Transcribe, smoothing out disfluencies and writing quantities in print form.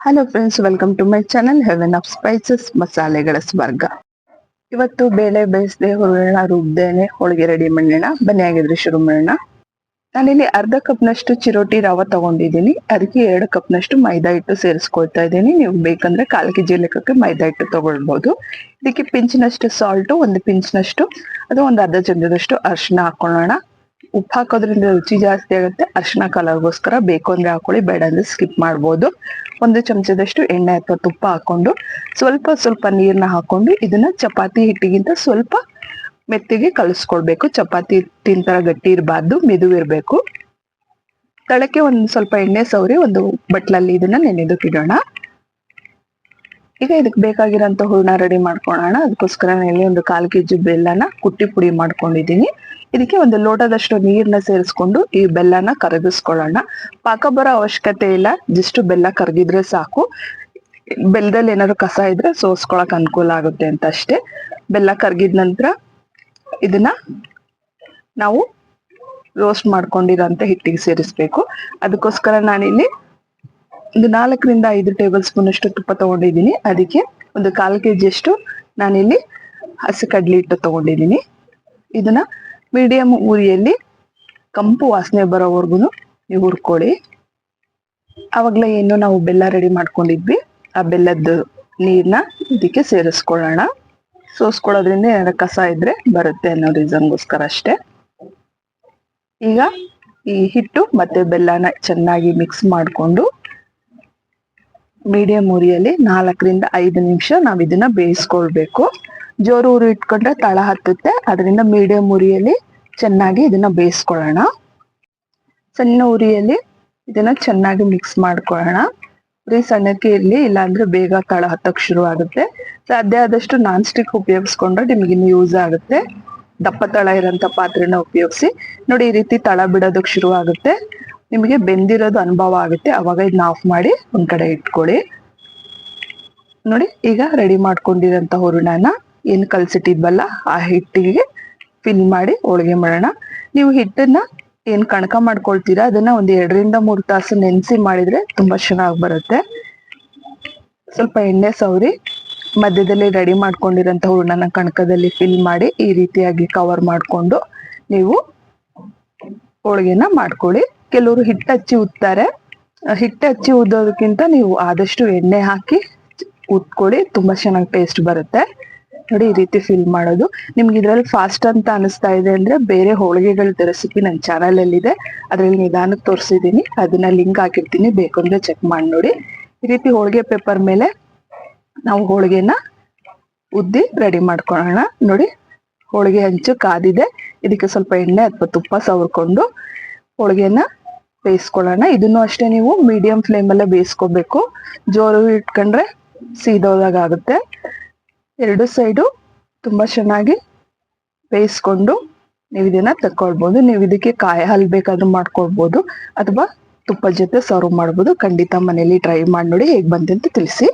Hello friends, welcome to my channel heaven of spices ಮಸಾಲೆಗಳ ಸ್ವರ್ಗ. ಇವತ್ತು ಬೇಳೆ ಬೇಯಿಸದೆ ಹೂರಣ ರುಬ್ದೇನೆ ಹೋಳಿಗೆ ರೆಡಿ ಮಾಡೋಣ. ಬನ್ನಿ ಆಗಿದ್ರೆ ಶುರು ಮಾಡೋಣ. ನಾನಿಲ್ಲಿ ಅರ್ಧ ಕಪ್ನಷ್ಟು ಚಿರೋಟಿ ರವೆ ತಗೊಂಡಿದ್ದೀನಿ. ಅದಕ್ಕೆ 2 ಕಪ್ನಷ್ಟು ಮೈದಾ ಹಿಟ್ಟು ಸೇರಿಸ್ಕೊಳ್ತಾ ಇದ್ದೀನಿ. ನೀವು ಬೇಕಂದ್ರೆ 1/4 kg ಲೆಕ್ಕಕ್ಕೆ ಮೈದಾ ಹಿಟ್ಟು ತಗೊಳ್ಬಹುದು. ಇದಕ್ಕೆ ಪಿಂಚಿನಷ್ಟು ಸಾಲ್ಟು, 1 ಪಿಂಚ್ನಷ್ಟು ಅದು ಒಂದು ಅರ್ಧ ಚಮಚದಷ್ಟು ಅರಿಶಿನ ಹಾಕೊಳ್ಳೋಣ. ಉಪ್ಪು ಹಾಕೋದ್ರಿಂದ ರುಚಿ ಜಾಸ್ತಿ ಆಗುತ್ತೆ. ಅರಿಶಿನ ಕಲರ್ಗೋಸ್ಕರ ಬೇಕು ಅಂದ್ರೆ ಹಾಕೊಳ್ಳಿ, ಬೇಡ ಅಂದ್ರೆ ಸ್ಕಿಪ್ ಮಾಡ್ಬೋದು. 1 ಚಮಚದಷ್ಟು ಎಣ್ಣೆ ಅಥವಾ ತುಪ್ಪ ಹಾಕೊಂಡು ಸ್ವಲ್ಪ ನೀರನ್ನ ಹಾಕೊಂಡು ಇದನ್ನ ಚಪಾತಿ ಹಿಟ್ಟಿಗಿಂತ ಸ್ವಲ್ಪ ಮೆತ್ತಿಗೆ ಕಲಿಸ್ಕೊಳ್ಬೇಕು. ಚಪಾತಿ ಹಿಟ್ಟಿನ ತರ ಗಟ್ಟಿ ಇರಬಾರ್ದು, ಮೆದು ಇರಬೇಕು. ತಳಕ್ಕೆ ಸ್ವಲ್ಪ ಎಣ್ಣೆ ಸವರಿ ಒಂದು ಬಟ್ಲಲ್ಲಿ ಇದನ್ನ ನೆನೆದಕ್ಕಿಡೋಣ. ಈಗ ಇದಕ್ಕೆ ಬೇಕಾಗಿರೋಂಥ ಹೂರ್ಣ ರೆಡಿ ಮಾಡ್ಕೊಳ್ಳೋಣ. ಅದಕ್ಕೋಸ್ಕರ ನಾನು ಒಂದು 1/4 kg ಬೆಲ್ಲನ ಕುಟ್ಟಿ ಪುಡಿ ಮಾಡ್ಕೊಂಡಿದ್ದೀನಿ. ಇದಕ್ಕೆ 1 ಲೋಟದಷ್ಟು ನೀರನ್ನ ಸೇರಿಸ್ಕೊಂಡು ಈ ಬೆಲ್ಲನ ಕರಗಿಸ್ಕೊಳ್ಳೋಣ. ಪಾಕ ಬರೋ ಅವಶ್ಯಕತೆ ಇಲ್ಲ, ಜಸ್ಟ್ ಬೆಲ್ಲ ಕರಗಿದ್ರೆ ಸಾಕು. ಬೆಲ್ಲದಲ್ಲಿ ಏನಾದ್ರು ಕಸ ಇದ್ರೆ ಸೋಸ್ಕೊಳಕ್ ಅನುಕೂಲ ಆಗುತ್ತೆ ಅಂತ ಅಷ್ಟೇ. ಬೆಲ್ಲ ಕರಗಿದ ನಂತರ ಇದನ್ನ ನಾವು ರೋಸ್ಟ್ ಮಾಡ್ಕೊಂಡಿರೋಂಥ ಹಿಟ್ಟಿಗೆ ಸೇರಿಸ್ಬೇಕು. ಅದಕ್ಕೋಸ್ಕರ ನಾನಿಲ್ಲಿ 4 ರಿಂದ 5 ಟೇಬಲ್ ಸ್ಪೂನ್ ಅಷ್ಟು ತುಪ್ಪ ತಗೊಂಡಿದ್ದೀನಿ. ಅದಕ್ಕೆ 1/4 kg ಅಷ್ಟು ನಾನಿಲ್ಲಿ ಹಸಿ ಕಡ್ಲಿ ಹಿಟ್ಟು ತಗೊಂಡಿದ್ದೀನಿ. ಇದನ್ನ ಮೀಡಿಯಂ ಉರಿಯಲ್ಲಿ ಕಂಪು ವಾಸನೆ ಬರೋವರೆಗೂ ನೀವು ಹುರ್ಕೊಳ್ಳಿ. ಆವಾಗಲೇ ಏನು ನಾವು ಬೆಲ್ಲ ರೆಡಿ ಮಾಡ್ಕೊಂಡಿದ್ವಿ, ಆ ಬೆಲ್ಲದ ನೀರನ್ನ ಇದಕ್ಕೆ ಸೇರಿಸ್ಕೊಳ್ಳೋಣ. ಸೋಸ್ಕೊಳ್ಳೋದ್ರಿಂದ ಏನಾದ್ರು ಕಸ ಇದ್ರೆ ಬರುತ್ತೆ ಅನ್ನೋ ರೀಸನ್ಗೋಸ್ಕರ ಅಷ್ಟೇ. ಈಗ ಈ ಹಿಟ್ಟು ಮತ್ತೆ ಬೆಲ್ಲನ ಚೆನ್ನಾಗಿ ಮಿಕ್ಸ್ ಮಾಡಿಕೊಂಡು ಮೀಡಿಯಂ ಉರಿಯಲ್ಲಿ 4 ರಿಂದ 5 ನಿಮಿಷ ನಾವು ಇದನ್ನ ಬೇಯಿಸ್ಕೊಳ್ಬೇಕು. ಜೋರು ಉರಿ ಇಟ್ಕೊಂಡ್ರೆ ತಳ ಹತ್ತುತ್ತೆ. ಅದರಿಂದ ಮೀಡಿಯಂ ಉರಿಯಲ್ಲಿ ಚೆನ್ನಾಗಿ ಇದನ್ನ ಬೇಯಿಸ್ಕೊಳ್ಳೋಣ. ಸಣ್ಣ ಉರಿಯಲ್ಲಿ ಇದನ್ನ ಚೆನ್ನಾಗಿ ಮಿಕ್ಸ್ ಮಾಡ್ಕೊಳ್ಳೋಣ. ಉರಿ ಸಣ್ಣಕ್ಕೆ ಇರ್ಲಿ, ಇಲ್ಲಾಂದ್ರೆ ಬೇಗ ತಳ ಹತ್ತಕ್ ಶುರು ಆಗುತ್ತೆ. ಸಾಧ್ಯ ಆದಷ್ಟು ನಾನ್ ಸ್ಟಿಕ್ ಉಪಯೋಗಿಸ್ಕೊಂಡ್ರೆ ನಿಮ್ಗೆ ಇನ್ನು ಯೂಸ್ ಆಗುತ್ತೆ. ದಪ್ಪ ತಳ ಇರೋಂಥ ಪಾತ್ರೆನ ಉಪಯೋಗಿಸಿ ನೋಡಿ. ಈ ರೀತಿ ತಳ ಬಿಡೋದಕ್ಕೆ ಶುರು ಆಗುತ್ತೆ, ನಿಮಗೆ ಬೆಂದಿರೋದು ಅನುಭವ ಆಗುತ್ತೆ. ಅವಾಗ ಇದನ್ನ ಆಫ್ ಮಾಡಿ ಒಂದ್ ಕಡೆ ಇಟ್ಕೊಳ್ಳಿ. ನೋಡಿ, ಈಗ ರೆಡಿ ಮಾಡ್ಕೊಂಡಿರೋಂಥ ಹೂರಣನ ಏನು ಕಲ್ಸಿಟ್ಟಿದ್ವಲ್ಲ ಆ ಹಿಟ್ಟಿಗೆ ಫಿಲ್ ಮಾಡಿ ಹೋಳಿಗೆ ಮಾಡೋಣ. ನೀವು ಹಿಟ್ಟನ್ನ ಏನ್ ಕಣಕ ಮಾಡ್ಕೊಳ್ತೀರಾ ಅದನ್ನ 1 ರಿಂದ 3 ತಾಸು ನೆನೆಸಿ ಮಾಡಿದ್ರೆ ತುಂಬಾ ಚೆನ್ನಾಗಿ ಬರುತ್ತೆ. ಸ್ವಲ್ಪ ಎಣ್ಣೆ ಸವರಿ ಮಧ್ಯದಲ್ಲಿ ರೆಡಿ ಮಾಡ್ಕೊಂಡಿರೋಂಥ ಹೂರಣನ ಕಣಕದಲ್ಲಿ ಫಿಲ್ ಮಾಡಿ ಈ ರೀತಿಯಾಗಿ ಕವರ್ ಮಾಡ್ಕೊಂಡು ನೀವು ಹೋಳಿಗೆನ ಮಾಡ್ಕೊಳ್ಳಿ. ಕೆಲವರು ಹಿಟ್ಟು ಹಚ್ಚಿ ಉತ್ತಾರೆ. ಹಿಟ್ಟು ಹಚ್ಚಿ ಉದ್ದೋದಕ್ಕಿಂತ ನೀವು ಆದಷ್ಟು ಎಣ್ಣೆ ಹಾಕಿ ಉತ್ಕೊಳ್ಳಿ, ತುಂಬಾ ಚೆನ್ನಾಗಿ ಟೇಸ್ಟ್ ಬರುತ್ತೆ. ನೋಡಿ, ಈ ರೀತಿ ಫಿಲ್ ಮಾಡೋದು. ನಿಮ್ಗೆ ಇದ್ರಲ್ಲಿ ಫಾಸ್ಟ್ ಅಂತ ಅನಿಸ್ತಾ ಇದೆ ಅಂದ್ರೆ ಬೇರೆ ಹೋಳಿಗೆಗಳ ರೆಸಿಪಿ ನನ್ನ ಚಾನಲ್ ಅಲ್ಲಿ ಇದೆ, ಅದ್ರಲ್ಲಿ ನಿಧಾನಕ್ಕೆ ತೋರಿಸಿದೀನಿ. ಅದನ್ನ ಲಿಂಕ್ ಹಾಕಿರ್ತೀನಿ, ಬೇಕಂದ್ರೆ ಚೆಕ್ ಮಾಡಿ ನೋಡಿ. ಈ ರೀತಿ ಹೋಳಿಗೆ ಪೇಪರ್ ಮೇಲೆ ನಾವು ಹೋಳಿಗೆನ ಉದ್ದಿ ರೆಡಿ ಮಾಡ್ಕೊಳ್ಳೋಣ. ನೋಡಿ, ಹೋಳಿಗೆ ಹಂಚು ಕಾದಿದೆ. ಇದಕ್ಕೆ ಸ್ವಲ್ಪ ಎಣ್ಣೆ ಅಥವಾ ತುಪ್ಪ ಸವರ್ಕೊಂಡು ಹೋಳಿಗೆನ ಬೇಯಿಸ್ಕೊಳ್ಳೋಣ. ಇದನ್ನು ಅಷ್ಟೇ ನೀವು ಮೀಡಿಯಂ ಫ್ಲೇಮ್ ಅಲ್ಲೇ ಬೇಯಿಸ್ಕೋಬೇಕು. ಜೋರು ಇಟ್ಕೊಂಡ್ರೆ ಸೀದೋದಾಗ ಆಗುತ್ತೆ. 2 ಸೈಡು ತುಂಬಾ ಚೆನ್ನಾಗಿ ಬೇಯಿಸ್ಕೊಂಡು ನೀವು ಇದನ್ನ ತಕೊಳ್ಬಹುದು. ನೀವು ಇದಕ್ಕೆ ಕಾಯಿ ಹಾಲು ಬೇಕಾದ್ರೂ ಮಾಡ್ಕೊಳ್ಬಹುದು ಅಥವಾ ತುಪ್ಪದ ಜೊತೆ ಸರ್ವ್ ಮಾಡ್ಬೋದು. ಖಂಡಿತ ಮನೇಲಿ ಟ್ರೈ ಮಾಡಿ ನೋಡಿ, ಹೇಗ್ ಬಂತು ಅಂತ ತಿಳಿಸಿ.